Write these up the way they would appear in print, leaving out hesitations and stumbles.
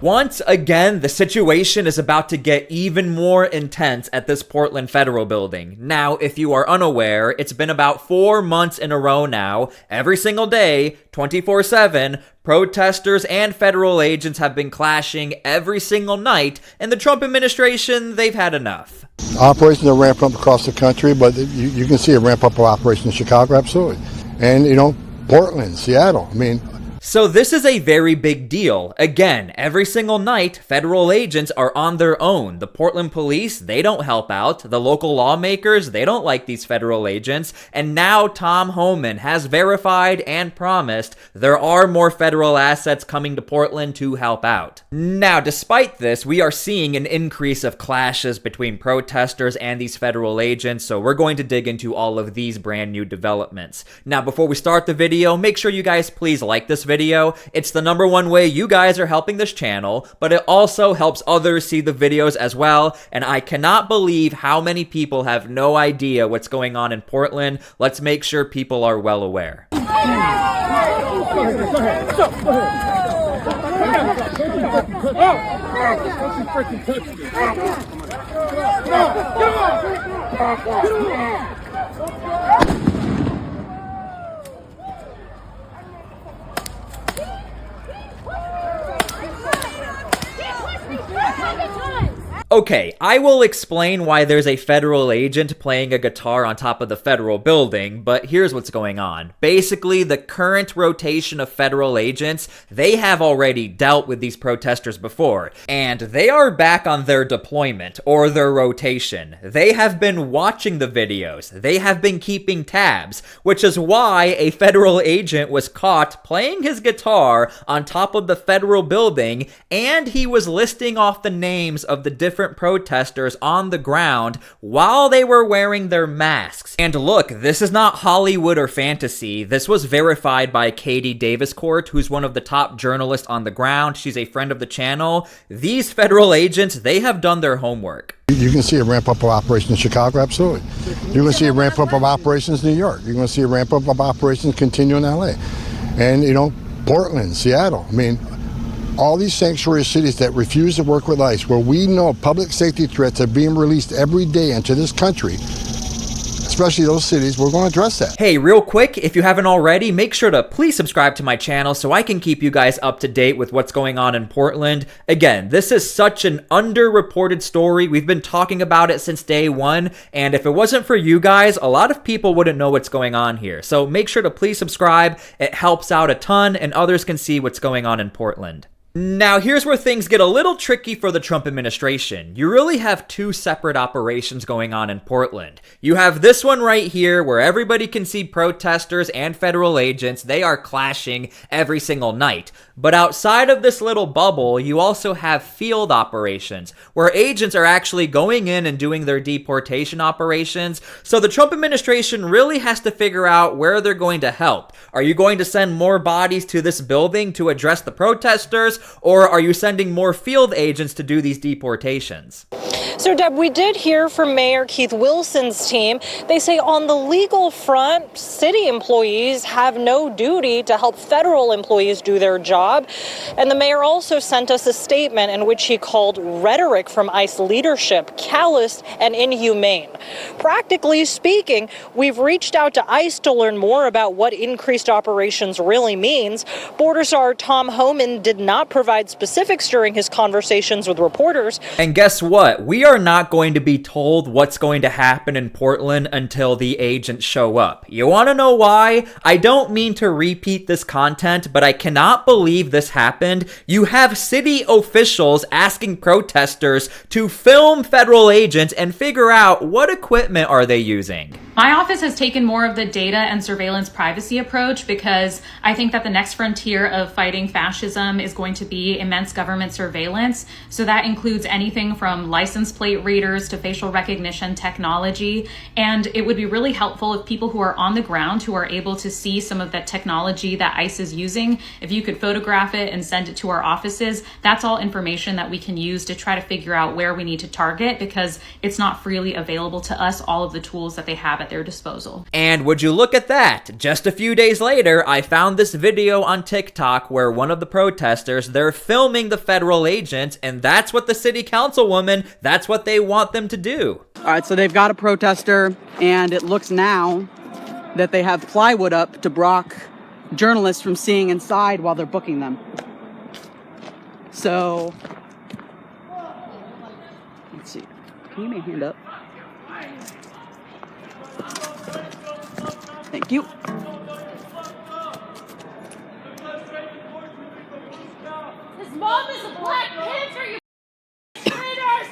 Once again, the situation is about to get even more intense at this Portland Federal Building. Now, if you are unaware, it's been about 4 months in a row now, every single day, 24/7, protesters and federal agents have been clashing every single night, and the Trump administration, they've had enough. Operations are ramping up across the country, but you can see a ramp up of operations in Chicago, absolutely. And, Portland, Seattle, So this is a very big deal. Again, every single night, federal agents are on their own. The Portland police, they don't help out. The local lawmakers, they don't like these federal agents. And now Tom Homan has verified and promised there are more federal assets coming to Portland to help out. Now, despite this, we are seeing an increase of clashes between protesters and these federal agents, so we're going to dig into all of these brand new developments. Now, before we start the video, make sure you guys please like this video. It's the #1 way you guys are helping this channel, but it also helps others see the videos as well, and I cannot believe how many people have no idea what's going on in Portland. Let's make sure people are well aware. Okay, I will explain why there's a federal agent playing a guitar on top of the federal building, but here's what's going on. Basically, the current rotation of federal agents, they have already dealt with these protesters before, and they are back on their deployment, or their rotation. They have been watching the videos. They have been keeping tabs, which is why a federal agent was caught playing his guitar on top of the federal building, and he was listing off the names of the different protesters on the ground while they were wearing their masks. And look, this is not Hollywood or fantasy. This was verified by Katie Daviscourt, who's one of the top journalists on the ground. She's a friend of the channel. These federal agents, they have done their homework. You can see a ramp up of operations in Chicago, absolutely. You're going to see a ramp up of operations in New York. You're going to see a ramp up of operations continue in LA. And, Portland, Seattle. All these sanctuary cities that refuse to work with ICE, where we know public safety threats are being released every day into this country, especially those cities, we're going to address that. Hey, real quick, if you haven't already, make sure to please subscribe to my channel so I can keep you guys up to date with what's going on in Portland. Again, this is such an underreported story. We've been talking about it since day one, and if it wasn't for you guys, a lot of people wouldn't know what's going on here. So make sure to please subscribe. It helps out a ton, and others can see what's going on in Portland. Now, here's where things get a little tricky for the Trump administration. You really have two separate operations going on in Portland. You have this one right here where everybody can see protesters and federal agents. They are clashing every single night. But outside of this little bubble, you also have field operations where agents are actually going in and doing their deportation operations. So the Trump administration really has to figure out where they're going to help. Are you going to send more bodies to this building to address the protesters? Or are you sending more field agents to do these deportations? So, Deb, we did hear from Mayor Keith Wilson's team. They say on the legal front, city employees have no duty to help federal employees do their job. And the mayor also sent us a statement in which he called rhetoric from ICE leadership callous and inhumane. Practically speaking, we've reached out to ICE to learn more about what increased operations really means. Border Czar Tom Homan did not provide specifics during his conversations with reporters. And guess what? We are not going to be told what's going to happen in Portland until the agents show up. You want to know why? I don't mean to repeat this content, but I cannot believe this happened. You have city officials asking protesters to film federal agents and figure out what equipment are they using. My office has taken more of the data and surveillance privacy approach because I think that the next frontier of fighting fascism is going to be immense government surveillance. So that includes anything from license plate readers to facial recognition technology. And it would be really helpful if people who are on the ground who are able to see some of that technology that ICE is using, if you could photograph it and send it to our offices, that's all information that we can use to try to figure out where we need to target because it's not freely available to us, all of the tools that they have at their disposal. And would you look at that? Just a few days later, I found this video on TikTok where one of the protesters, they're filming the federal agents, and that's what the city councilwoman, that's what they want them to do. All right, so they've got a protester, and it looks now that they have plywood up to block journalists from seeing inside while they're booking them. So, let's see. Can you make your hand up? Thank you. His mom is a Black Panther, you traitors!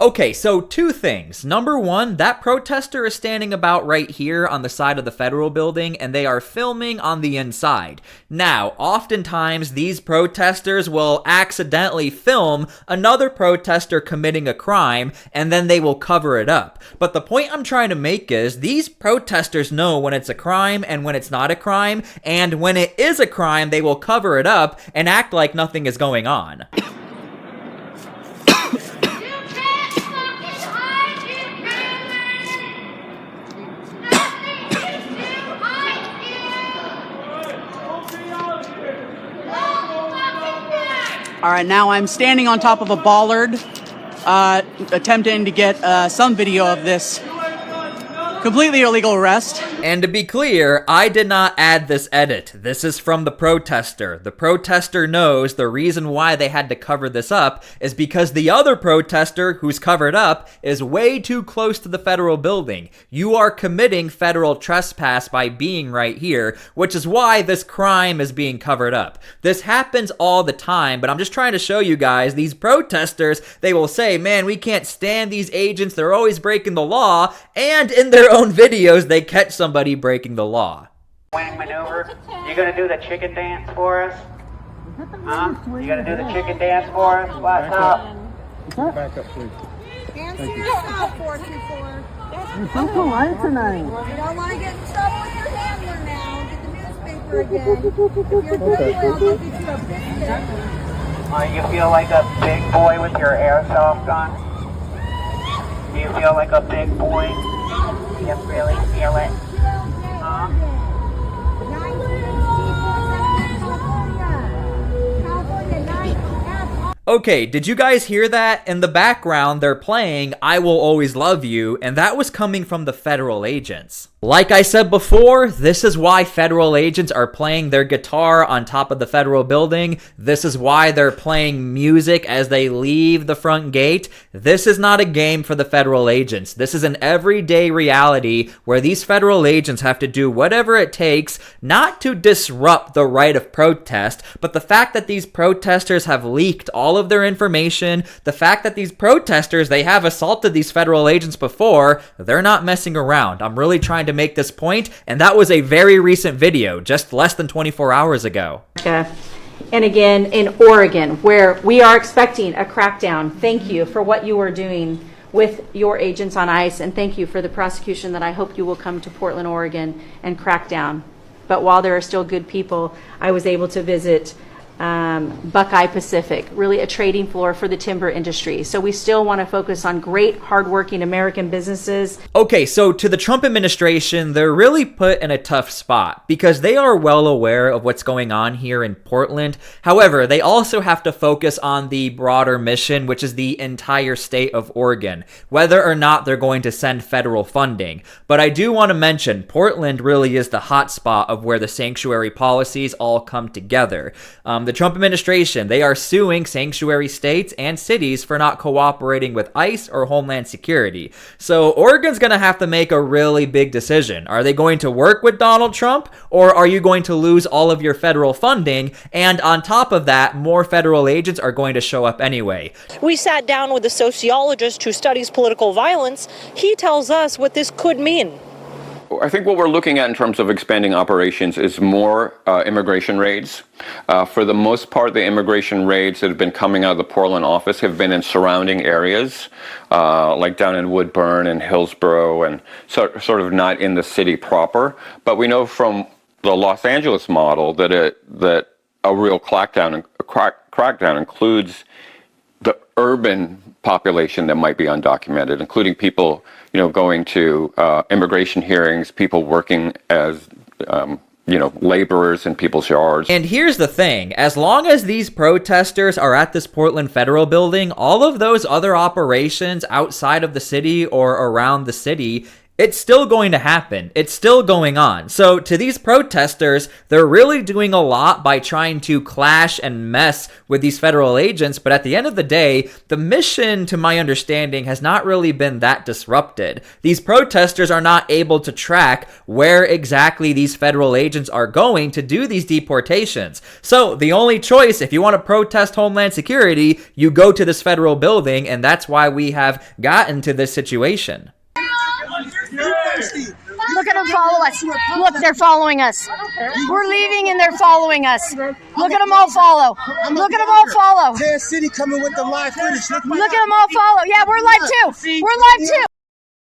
Okay, so two things. Number one, that protester is standing about right here on the side of the federal building, and they are filming on the inside. Now, oftentimes these protesters will accidentally film another protester committing a crime, and then they will cover it up. But the point I'm trying to make is these protesters know when it's a crime and when it's not a crime, and when it is a crime, they will cover it up and act like nothing is going on. All right, now I'm standing on top of a bollard, attempting to get some video of this completely illegal arrest. And to be clear, I did not add this edit. This is from the protester. The protester knows the reason why they had to cover this up is because the other protester who's covered up is way too close to the federal building. You are committing federal trespass by being right here, which is why this crime is being covered up. This happens all the time, but I'm just trying to show you guys, these protesters, they will say, man, we can't stand these agents, they're always breaking the law, and in their own videos, they catch somebody breaking the law. Wing maneuver. You gonna do the chicken dance for us? Huh? You gonna do the chicken dance for us? What's up? Back up, please. Answer yourself, 424. I'm polite tonight. You don't want to get in trouble with your handler now. Get the newspaper again. If you're good, I'll give you a biscuit. You feel like a big boy with your airsoft gun? Do you feel like a big boy? You really feel it? Huh? Okay, did you guys hear that? In the background, they're playing I Will Always Love You, and that was coming from the federal agents. Like I said before, this is why federal agents are playing their guitar on top of the federal building. This is why they're playing music as they leave the front gate. This is not a game for the federal agents. This is an everyday reality where these federal agents have to do whatever it takes not to disrupt the right of protest, but the fact that these protesters have leaked all of their information, the fact that these protesters, they have assaulted these federal agents before, they're not messing around. I'm really trying to make this point, and that was a very recent video, just less than 24 hours ago. And again, in Oregon, where we are expecting a crackdown. Thank you for what you are doing with your agents on ICE, and thank you for the prosecution that I hope you will come to Portland, Oregon, and crack down. But while there are still good people, I was able to visit Buckeye Pacific, really a trading floor for the timber industry. So we still want to focus on great, hardworking American businesses. Okay, so to the Trump administration, they're really put in a tough spot because they are well aware of what's going on here in Portland. However, they also have to focus on the broader mission, which is the entire state of Oregon, whether or not they're going to send federal funding. But I do want to mention, Portland really is the hot spot of where the sanctuary policies all come together. The Trump administration, they are suing sanctuary states and cities for not cooperating with ICE or Homeland Security. So Oregon's going to have to make a really big decision. Are they going to work with Donald Trump, or are you going to lose all of your federal funding? And on top of that, more federal agents are going to show up anyway. We sat down with a sociologist who studies political violence. He tells us what this could mean. I think what we're looking at in terms of expanding operations is more immigration raids. For the most part, the immigration raids that have been coming out of the Portland office have been in surrounding areas, like down in Woodburn and Hillsborough, and sort of not in the city proper. But we know from the Los Angeles model that a real crackdown includes the urban population that might be undocumented, including people, going to immigration hearings, people working as laborers in people's yards. And here's the thing, as long as these protesters are at this Portland Federal Building, all of those other operations outside of the city or around the city, it's still going to happen. It's still going on. So to these protesters, they're really doing a lot by trying to clash and mess with these federal agents. But at the end of the day, the mission, to my understanding, has not really been that disrupted. These protesters are not able to track where exactly these federal agents are going to do these deportations. So the only choice, if you want to protest Homeland Security, you go to this federal building, and that's why we have gotten to this situation. Look at them follow us. Look, they're following us. We're leaving and they're following us. Look at them all follow. Look at them all follow. City coming with the live footage. Look at them all follow. Yeah, we're live too. We're live too.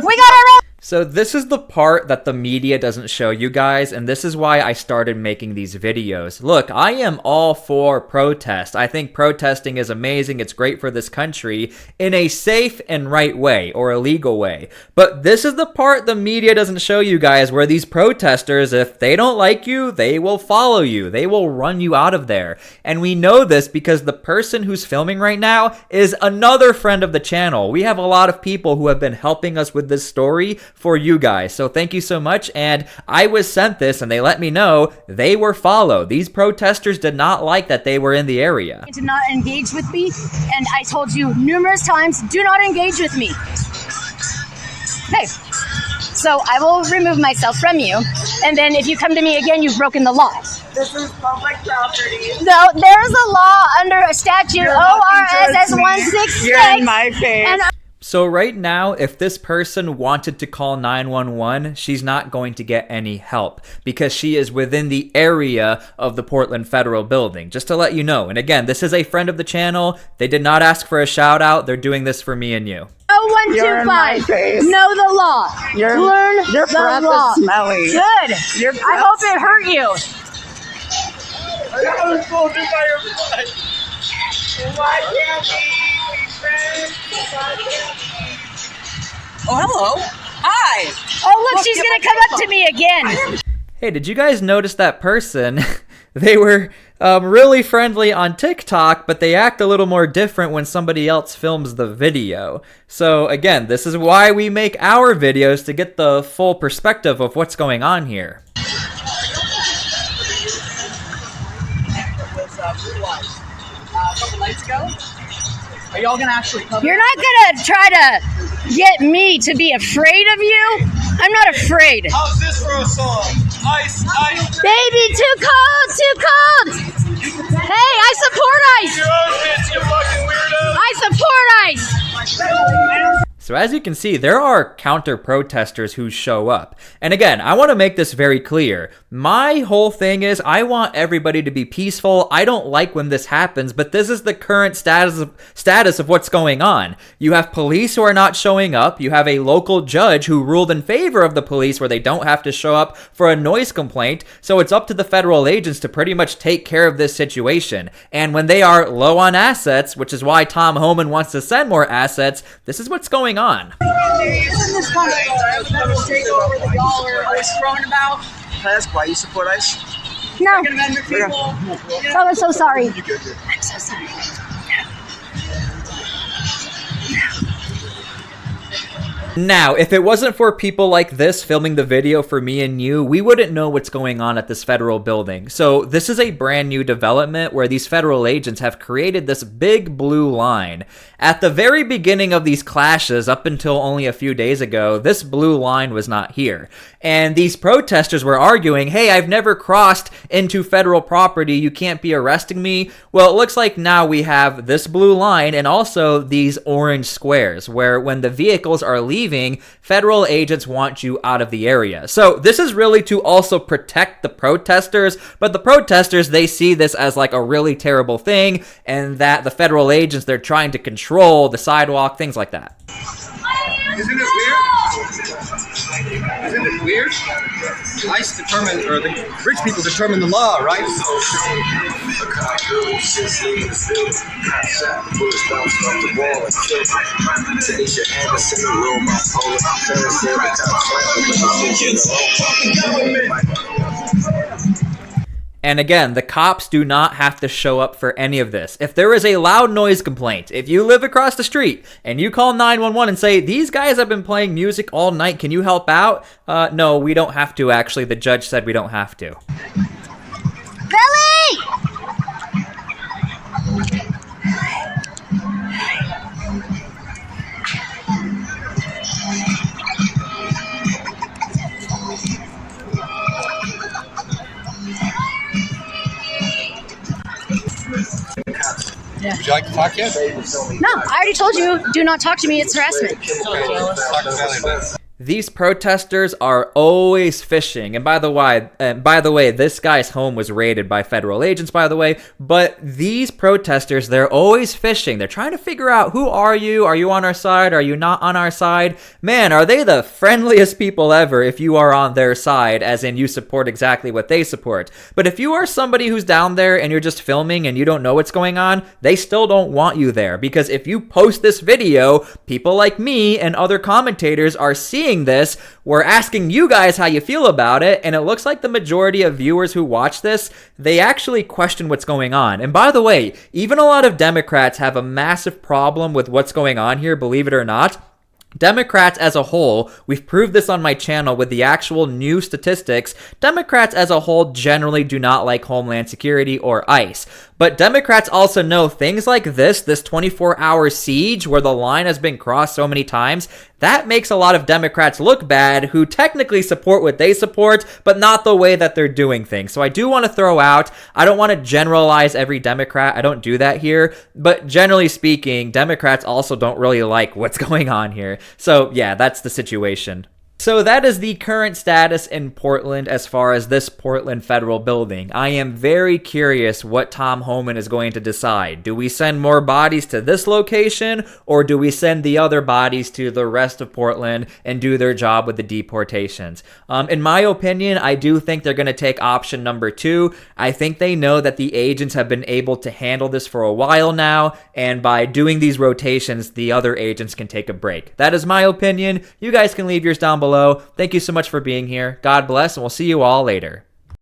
We got our own. So this is the part that the media doesn't show you guys, and this is why I started making these videos. Look, I am all for protest. I think protesting is amazing. It's great for this country in a safe and right way, or a legal way. But this is the part the media doesn't show you guys, where these protesters, if they don't like you, they will follow you. They will run you out of there. And we know this because the person who's filming right now is another friend of the channel. We have a lot of people who have been helping us with this story for you guys. So thank you so much. And I was sent this and they let me know they were followed. These protesters did not like that they were in the area. Did not engage with me, and I told you numerous times, do not engage with me. Okay. So I will remove myself from you, and then if you come to me again, you've broken the law. This is public property. No, there's a law under a statute, ORSS 166. You're in my face. And So right now, if this person wanted to call 911, she's not going to get any help because she is within the area of the Portland Federal Building, just to let you know. And again, this is a friend of the channel. They did not ask for a shout out. They're doing this for me and you. 0125. Know the law. Learn your the breath law. is smelly. Good. I hope it hurt you. I was told you by your blood. Why can't we be friends? Oh, hello. Hi. Oh, look, she's going to come up to me again. Hey, did you guys notice that person? They were really friendly on TikTok, but they act a little more different when somebody else films the video. So again, this is why we make our videos, to get the full perspective of what's going on here. A couple nights ago. Are y'all gonna actually cover? You're not going to try to get me to be afraid of you? I'm not afraid. How's this for a song? Ice, ice. Baby, too cold, too cold. Hey, I support ice. Your own bitch, you fucking weirdo. I support ice. So as you can see, there are counter-protesters who show up. And again, I want to make this very clear. My whole thing is I want everybody to be peaceful. I don't like when this happens, but this is the current status of what's going on. You have police who are not showing up. You have a local judge who ruled in favor of the police where they don't have to show up for a noise complaint. So it's up to the federal agents to pretty much take care of this situation. And when they are low on assets, which is why Tom Homan wants to send more assets, this is what's going on. Isn't this kind of takeover that y'all are always throwing about? Can I ask why you support ICE? No. Second Amendment people. Oh, I'm so sorry. I'm so sorry. Now, if it wasn't for people like this filming the video for me and you, we wouldn't know what's going on at this federal building. So this is a brand new development where these federal agents have created this big blue line. At the very beginning of these clashes, up until only a few days ago, this blue line was not here. And these protesters were arguing, hey, I've never crossed into federal property, you can't be arresting me. Well, it looks like now we have this blue line and also these orange squares, where when the vehicles are leaving, federal agents want you out of the area. So this is really to also protect the protesters, but the protesters, they see this as like a really terrible thing, and that the federal agents, they're trying to control the sidewalk, things like that. Isn't it weird? Isn't Isn't it weird? ICE determine, or the rich people determine the law, right? And again, the cops do not have to show up for any of this. If there is a loud noise complaint, if you live across the street and you call 911 and say, these guys have been playing music all night, can you help out? No, we don't have to, actually. The judge said we don't have to. Billy! Yeah. Would you like to talk yet? No, I already told you, do not talk to me, it's harassment. These protesters are always fishing. And by the way, this guy's home was raided by federal agents, by the way. But these protesters, they're always fishing. They're trying to figure out, who are you? Are you on our side? Are you not on our side? Man, are they the friendliest people ever if you are on their side, as in you support exactly what they support. But if you are somebody who's down there and you're just filming and you don't know what's going on, they still don't want you there. Because if you post this video, people like me and other commentators are seeing this, we're asking you guys how you feel about it, and it looks like the majority of viewers who watch this, they actually question what's going on. And by the way, even a lot of Democrats have a massive problem with what's going on here, believe it or not. Democrats as a whole, we've proved this on my channel with the actual new statistics, Democrats as a whole generally do not like Homeland Security or ICE. But Democrats also know things like this 24-hour siege where the line has been crossed so many times, that makes a lot of Democrats look bad who technically support what they support, but not the way that they're doing things. So I do want to throw out, I don't want to generalize every Democrat, I don't do that here, but generally speaking, Democrats also don't really like what's going on here. So yeah, that's the situation. So that is the current status in Portland as far as this Portland federal building. I am very curious what Tom Homan is going to decide. Do we send more bodies to this location, or do we send the other bodies to the rest of Portland and do their job with the deportations? In my opinion, I do think they're going to take option number 2. I think they know that the agents have been able to handle this for a while now, and by doing these rotations, the other agents can take a break. That is my opinion. You guys can leave yours down below. Thank you so much for being here. God bless, and we'll see you all later.